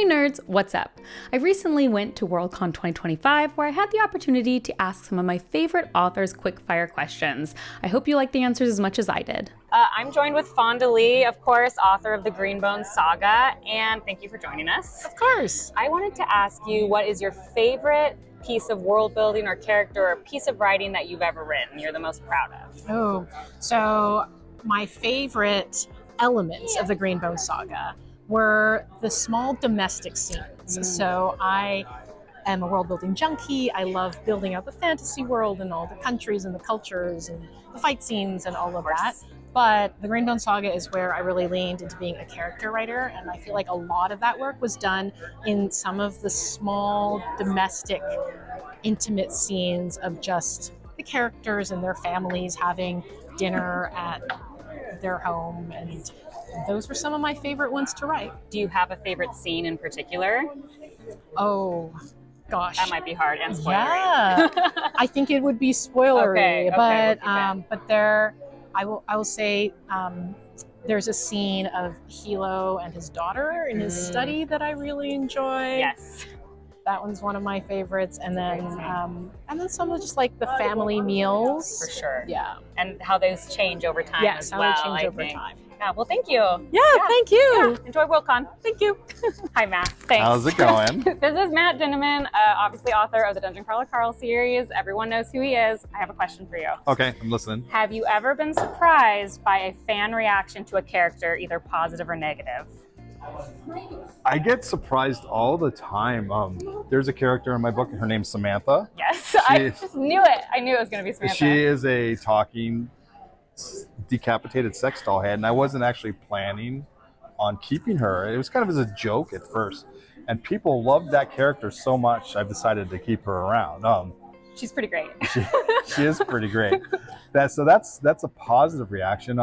Hey nerds, what's up? I recently went to Worldcon 2025 where I had the opportunity to ask some of my favorite authors quickfire questions. I hope you like the answers as much as I did. I'm joined with Fonda, of course, author of the Greenbone Saga, and thank you for joining us. Of course. I wanted to ask you, what is your favorite piece of world building or character or piece of writing that you've ever written you're the most proud of? Oh, so my favorite elements of the Greenbone Saga were the small domestic scenes. So I am a world building junkie. I love building out the fantasy world and all the countries and the cultures and the fight scenes and all of that. But the Greenbone Saga is where I really leaned into being a character writer, and I feel like a lot of that work was done in some of the small domestic intimate scenes of just the characters and their families having dinner at their home, and those were some of my favorite ones to write. Do you have a favorite scene in particular? Oh gosh, that might be hard and spoilery. Yeah, I think it would be spoilery, but there, I will say there's a scene of Hilo and his daughter in his study that I really enjoy. Yes. That one's one of my favorites, and then some of just like the family meals. For sure. Yeah. And how those change over time as well. Yes, how they change over time. Yeah, well, thank you. Yeah, thank you. Yeah. Enjoy Worldcon. Thank you. Hi, Matt. Thanks. How's it going? This is Matt Dinniman, obviously author of the Dungeon Crawler Carl series. Everyone knows who he is. I have a question for you. Okay, I'm listening. Have you ever been surprised by a fan reaction to a character, either positive or negative? I get surprised all the time. There's a character in my book, her name's Samantha. Yes, I just knew it. I knew it was going to be Samantha. She is a talking decapitated sex doll head, and I wasn't actually planning on keeping her. It was kind of as a joke at first, and people loved that character so much I've decided to keep her around. She's pretty great. She is pretty great. That's a positive reaction.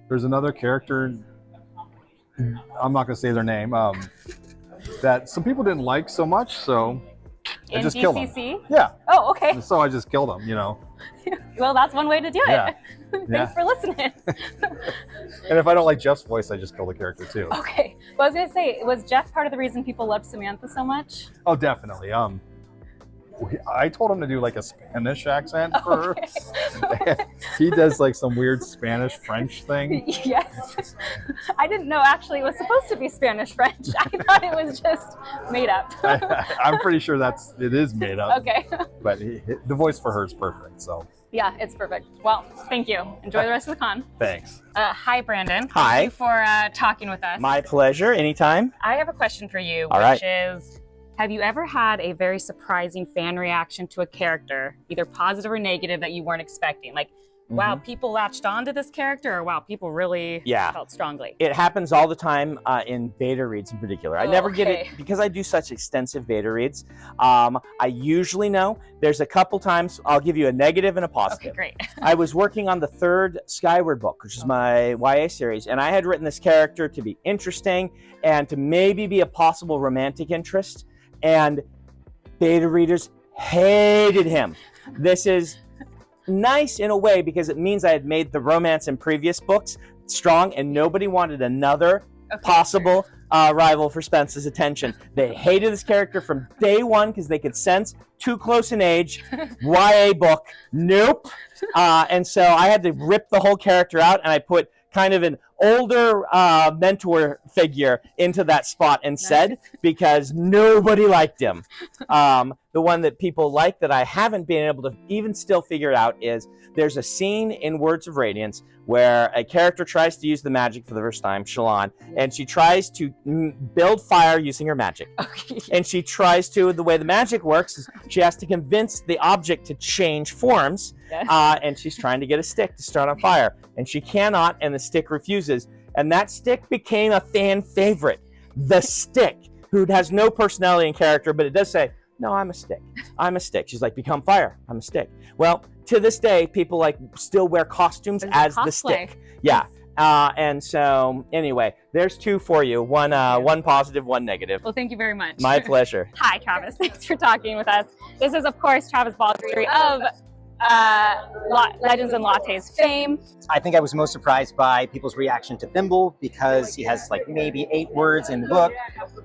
There's another character, I'm not going to say their name, that some people didn't like so much, so I just killed them. Yeah. Oh, okay. So I just killed them, you know. Well, that's one way to do it. Yeah. Thanks for listening. And if I don't like Jeff's voice, I just kill the character too. Okay. Well, I was going to say, was Jeff part of the reason people loved Samantha so much? Oh, definitely. I told him to do like a Spanish accent for her. He does like some weird Spanish French thing. Yes. I didn't know actually it was supposed to be Spanish French. I thought it was just made up. I'm pretty sure it is made up. Okay. But the voice for her is perfect, so. Yeah, it's perfect. Well, thank you. Enjoy the rest of the con. Thanks. Hi, Brandon. Hi. Thank you for talking with us. My pleasure. Anytime. I have a question for you, All which right. is, have you ever had a very surprising fan reaction to a character, either positive or negative, that you weren't expecting? Like, wow, people latched onto this character, or wow, people really felt strongly? It happens all the time in beta reads in particular. I never get it because I do such extensive beta reads. I usually know. There's a couple times I'll give you a negative and a positive. Okay, great. I was working on the third Skyward book, which is my YA series, and I had written this character to be interesting and to maybe be a possible romantic interest. And beta readers hated him. This is nice in a way because it means I had made the romance in previous books strong and nobody wanted another possible rival for Spence's attention. They hated this character from day one because they could sense too close in age. YA book, nope. And so I had to rip the whole character out, and I put kind of an older mentor figure into that spot instead because nobody liked him. The one that people like that I haven't been able to even still figure it out is there's a scene in Words of Radiance where a character tries to use the magic for the first time, Shalon, and she tries to build fire using her magic. And she tries to, the way the magic works is she has to convince the object to change forms, and she's trying to get a stick to start on fire. And she cannot, and the stick refuses. And that stick became a fan favorite. The stick, who has no personality and character, but it does say, no, I'm a stick. I'm a stick. She's like, become fire. I'm a stick. Well, to this day, people like still wear costumes as the stick. Yeah. And so anyway, there's two for you. One positive, one negative. Well, thank you very much. My pleasure. Hi, Travis. Thanks for talking with us. This is, of course, Travis Baldree of Legends and Lattes fame. I think I was most surprised by people's reaction to Thimble because he has like maybe 8 words in the book.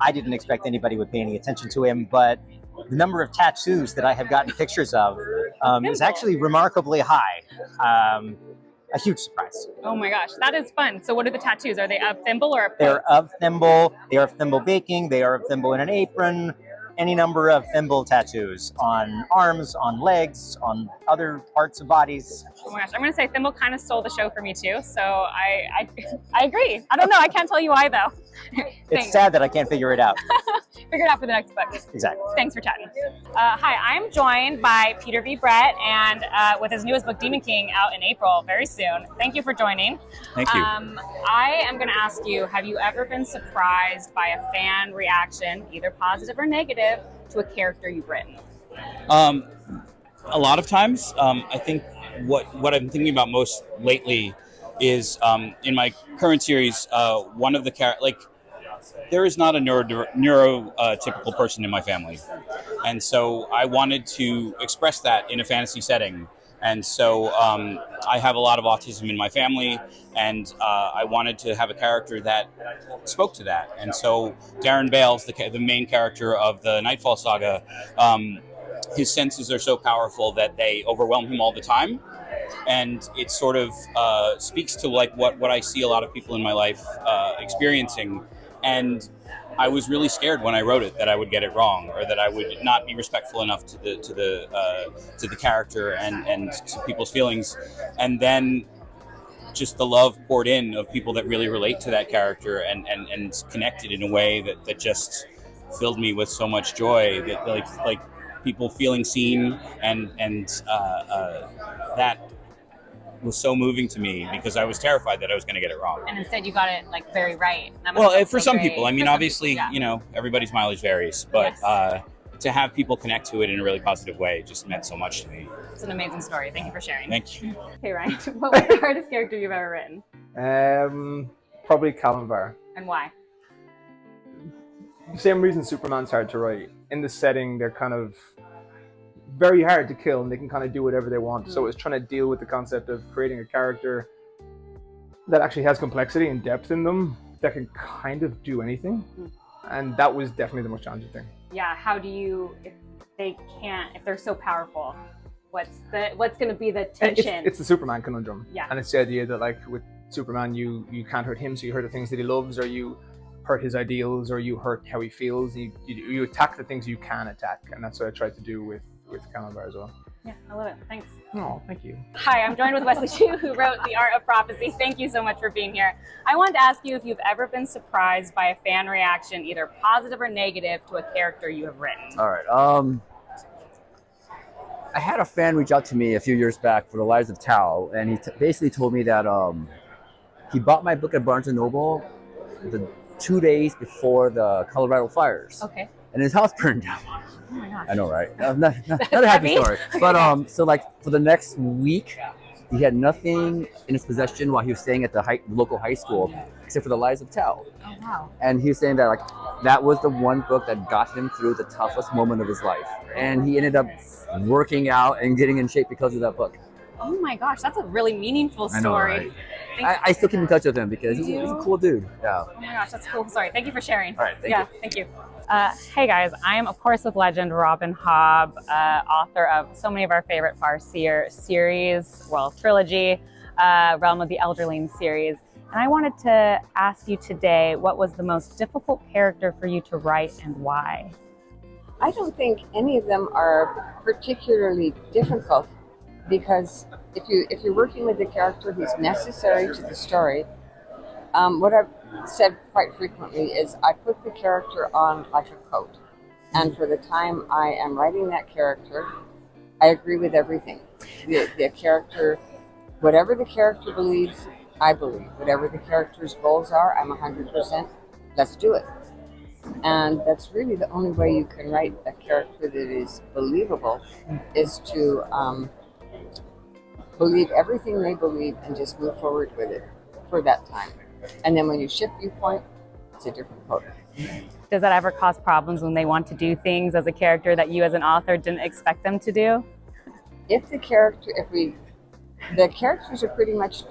I didn't expect anybody would pay any attention to him, but the number of tattoos that I have gotten pictures of is actually remarkably high. A huge surprise. Oh my gosh, that is fun. So what are the tattoos? Are they of Thimble or They're of Thimble, they are of Thimble baking, they are of Thimble in an apron, any number of Thimble tattoos on arms, on legs, on other parts of bodies. Oh my gosh, I'm gonna say Thimble kind of stole the show for me too, so I agree. I don't know, I can't tell you why though. It's sad that I can't figure it out. Figure it out for the next book. Exactly. Thanks for chatting. Hi, I'm joined by Peter V. Brett, and with his newest book, Demon King, out in April, very soon. Thank you for joining. Thank you. I am going to ask you, have you ever been surprised by a fan reaction, either positive or negative, to a character you've written? A lot of times. I think what I'm thinking about most lately is in my current series, one of the there is not a neurotypical person in my family. And so I wanted to express that in a fantasy setting. And so I have a lot of autism in my family, and I wanted to have a character that spoke to that. And so Darren Bales, the main character of the Nightfall Saga, his senses are so powerful that they overwhelm him all the time. And it sort of speaks to like what I see a lot of people in my life experiencing. And I was really scared when I wrote it that I would get it wrong, or that I would not be respectful enough to the character and to people's feelings. And then just the love poured in of people that really relate to that character and connected in a way that just filled me with so much joy. That like people feeling seen and that was so moving to me because I was terrified that I was going to get it wrong. And instead you got it like very right. Well, for some people, I mean, obviously, yeah. You know, everybody's mileage varies, but yes. To have people connect to it in a really positive way just meant so much to me. It's an amazing story. Thank you for sharing. Thank you. Hey, Ryan, what was the hardest character you've ever written? Probably Calamvar. And why? The same reason Superman's hard to write. In the setting, they're kind of very hard to kill, and they can kind of do whatever they want. So it's trying to deal with the concept of creating a character that actually has complexity and depth in them that can kind of do anything. And that was definitely the most challenging thing. Yeah, how do you, if they're so powerful, what's going to be the tension? It's the Superman conundrum. Yeah. And it's the idea that like with Superman, you can't hurt him, so you hurt the things that he loves, or you hurt his ideals, or you hurt how he feels. You attack the things you can attack, and that's what I tried to do with Calamvar as well. Yeah, I love it. Thanks. Oh, thank you. Hi, I'm joined with Wesley Chu, who wrote The Art of Prophecy. Thank you so much for being here. I wanted to ask you if you've ever been surprised by a fan reaction, either positive or negative, to a character you have written. All right. I had a fan reach out to me a few years back for The Lives of Tao, and he basically told me that he bought my book at Barnes & Noble the 2 days before the Colorado fires. Okay. And his house burned down. Oh my gosh. I know, right? Not a happy story. But so like for the next week, he had nothing in his possession while he was staying at the local high school, except for The Lives of Tao. Oh wow. And he was saying that like that was the one book that got him through the toughest moment of his life. And he ended up working out and getting in shape because of that book. Oh my gosh, that's a really meaningful story. I know, right? I still keep in touch with him because he's a cool dude. Yeah. Oh my gosh, that's a cool story. Thank you for sharing. All right, thank you. Thank you. Hey guys, I am of course with legend Robin Hobb, author of so many of our favorite Farseer series, Royal Trilogy, Realm of the Elderlings series. And I wanted to ask you today, what was the most difficult character for you to write and why? I don't think any of them are particularly difficult, because if you're working with a character who's necessary to the story, what I've said quite frequently is I put the character on like a coat, and for the time I am writing that character, I agree with everything. The character, whatever the character believes, I believe. Whatever the character's goals are, I'm 100%. Let's do it. And that's really the only way you can write a character that is believable, is to believe everything they believe and just move forward with it for that time. And then when you shift viewpoint, it's a different quote. Does that ever cause problems when they want to do things as a character that you as an author didn't expect them to do? if the characters are pretty much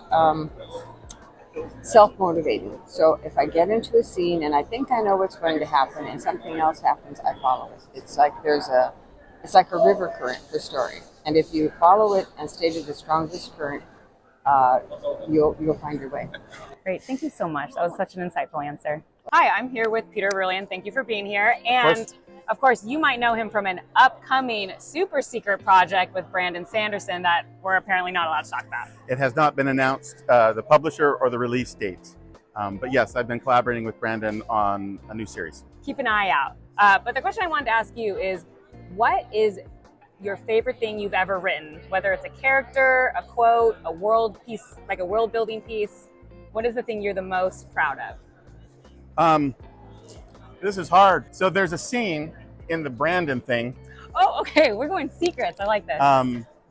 self-motivating. So if I get into a scene and I think I know what's going to happen and something else happens, I follow it. It's like it's like a river current for story. And if you follow it and stay to the strongest current, you'll find your way. Great, thank you so much. That was such an insightful answer. Hi, I'm here with Peter Orullian. Thank you for being here. And of course, you might know him from an upcoming super secret project with Brandon Sanderson that we're apparently not allowed to talk about. It has not been announced, the publisher or the release date. But yes, I've been collaborating with Brandon on a new series. Keep an eye out. But the question I wanted to ask you is, what is your favorite thing you've ever written? Whether it's a character, a quote, a world piece, like a world building piece, what is the thing you're the most proud of? This is hard. So there's a scene in the Brandon thing. Oh, okay, we're going secrets. I like this.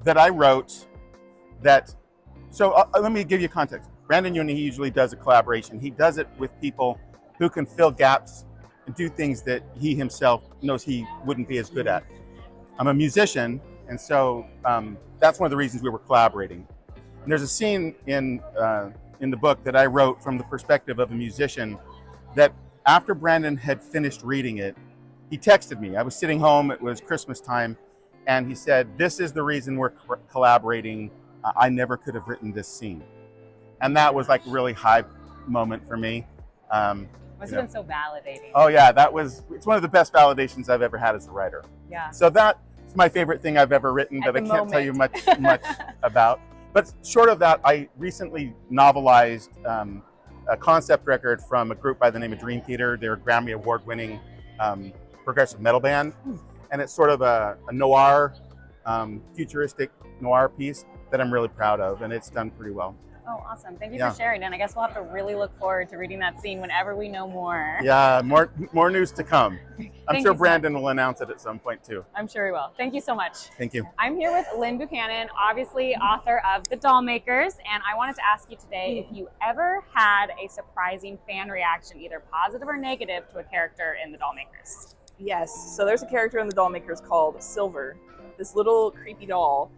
That I wrote that, so let me give you context. Brandon usually does a collaboration. He does it with people who can fill gaps and do things that he himself knows he wouldn't be as good at. I'm a musician, and so that's one of the reasons we were collaborating. And there's a scene in the book that I wrote from the perspective of a musician that after Brandon had finished reading it, he texted me. I was sitting home, it was Christmas time, and he said, "This is the reason we're collaborating. I never could have written this scene." And that was like a really high moment for me. Must have been so validating. Oh yeah, it's one of the best validations I've ever had as a writer. Yeah. So that's my favorite thing I've ever written that I can't tell you much about. But short of that, I recently novelized a concept record from a group by the name of Dream Theater. They're a Grammy Award-winning progressive metal band. And it's sort of a noir, futuristic noir piece that I'm really proud of, and it's done pretty well. Oh, awesome. Thank you for sharing. And I guess we'll have to really look forward to reading that scene whenever we know more. Yeah, more news to come. I'm sure you so Brandon will announce it at some point too. I'm sure he will. Thank you so much. Thank you. I'm here with Lynn Buchanan, obviously author of The Dollmakers, and I wanted to ask you today if you ever had a surprising fan reaction, either positive or negative, to a character in The Dollmakers. Yes, so there's a character in The Dollmakers called Silver, this little creepy doll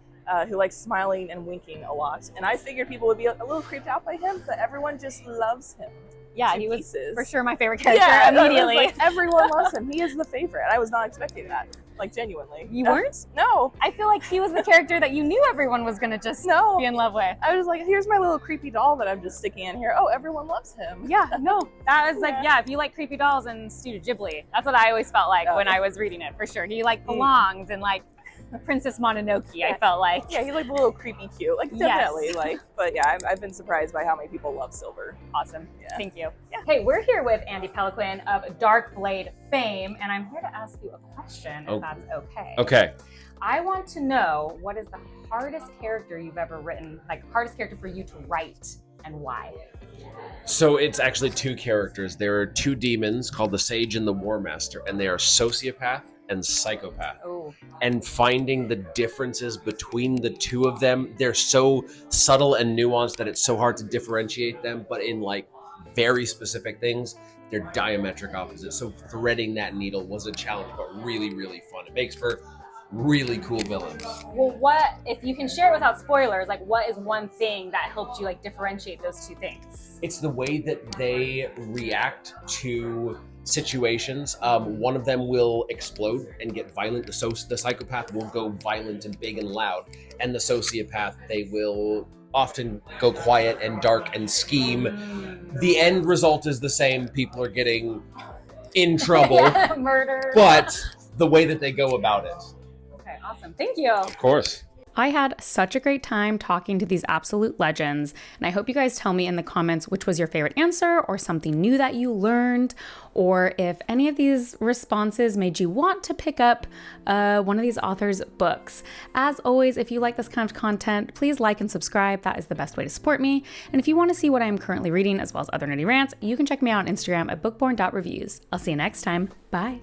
who likes smiling and winking a lot. And I figured people would be a little creeped out by him, but everyone just loves him. Yeah, he was for sure my favorite character immediately. Like, everyone loves him. He is the favorite. I was not expecting that, like genuinely. You weren't? No. I feel like he was the character that you knew everyone was going to just be in love with. I was like, here's my little creepy doll that I'm just sticking in here. Oh, everyone loves him. Yeah, no. That was like, if you like creepy dolls and Studio Ghibli, that's what I always felt like when I was reading it, for sure. He like belongs and like Princess Mononoke, I felt like. Yeah, he's like a little creepy cute. Like, definitely. Like, but yeah, I've been surprised by how many people love Silver. Awesome. Yeah. Thank you. Yeah. Hey, we're here with Andy Peloquin of Dark Blade fame, and I'm here to ask you a question, if that's okay. Okay. I want to know, what is the hardest character you've ever written, like hardest character for you to write, and why? So it's actually two characters. There are two demons called the Sage and the War Master, and they are sociopath and psychopath. Oh. And finding the differences between the two of them, they're so subtle and nuanced that it's so hard to differentiate them, but in like very specific things, they're diametric opposites. So threading that needle was a challenge, but really, really fun. It makes for really cool villains. Well, what, if you can share it without spoilers, like what is one thing that helped you like differentiate those two things? It's the way that they react to situations. One of them will explode and get violent. The psychopath will go violent and big and loud, and the sociopath, they will often go quiet and dark and scheme. The end result is the same. People are getting in trouble, murder, but the way that they go about it. Okay, awesome. Thank you. Of course. I had such a great time talking to these absolute legends, and I hope you guys tell me in the comments which was your favorite answer or something new that you learned, or if any of these responses made you want to pick up one of these authors' books. As always, if you like this kind of content, please like and subscribe. That is the best way to support me. And if you want to see what I'm currently reading as well as other nerdy rants, you can check me out on Instagram at bookborn.reviews. I'll see you next time. Bye.